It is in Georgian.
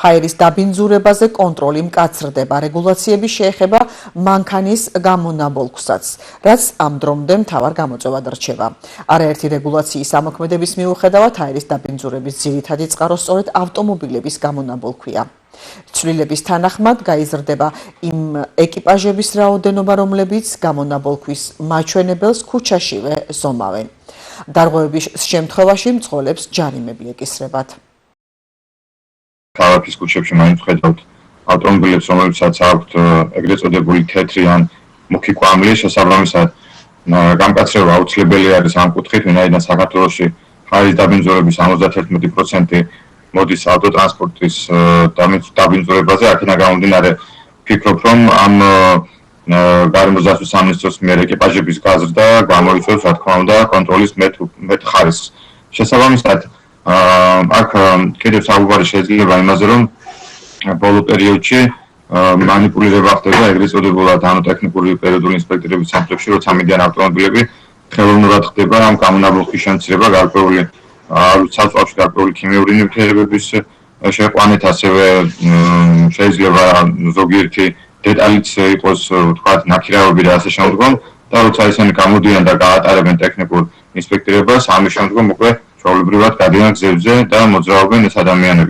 ჰაერის დაბინძურებაზე კონტროლი მკაცრდება. რეგულაციები შეეხება მანქანის გამონაბოლქვსაც, რაც ამ დრომდე მთავარ გამოწვევად რჩება. არაერთი რეგულაციის ამოქმედების მიუხედავად ჰაერის დაბინძურების ძირითადი წყარო სწორედ ავტომობილების გამონაბოლქვია. ცვლილების თანახმად გაიზრდება იმ ეკიპაჟების რაოდენობა, რომლებიც გამონაბოლქვის მაჩვენებელს ქუჩაშივე ზომავენ. დარღვევების შემთხვევაში მძღოლებს ჯარიმები ეკისრებათ. ქალაქის ქუჩებში მაინც ვხედავთ ავტომობილებს, რომლებსაც აქვთ ეგრეთ წოდებული თეთრი ან მუქი კვამლი, შესაბამისად გამკაცრება აუცილებელი არის ამ კუთხით, ვინაიდან საქართველოში ჰაერის დაბინძურების 71% მოდის ავტოტრანსპორტის დაბინძურებაზე. აქედან გამომდინარე ვფიქრობ, რომ ამ გარემოს დაცვის სამინისტროს მიერ ეკიპაჟების გაზრდა გამოიწვევს, რა თქმა უნდა, კონტროლის მეტ ხარისხს. შესაბამისად, აქ კიდევ საუბარი შეიძლება იმაზე, რომ ბოლო პერიოდში მანიპულირება ხდება ეგრეთ წოდებულად ტექნიკური პერიოდული ინსპექტორების ცენტრებში, როცა მიდიან ავტომობილები, ხელოვნურად ხდება ამ გამონაბოლქვის შემცირება, გარკვეული საწვავში გარკვეული ქიმიური ნივთიერებების შეყვანით, ასევე შეიძლება ზოგიერთი დეტალიც იყოს, ვთქვათ, ნაქირავები და ასე შემდგომ, და როცა ისინი გამოდიან და გაატარებენ ტექნიკურ ინსპექტორებას, ამის შემდგომ უკვე ჩვეულებრივად გადიან გზებზე და მოძრაობენ ეს ადამიანები.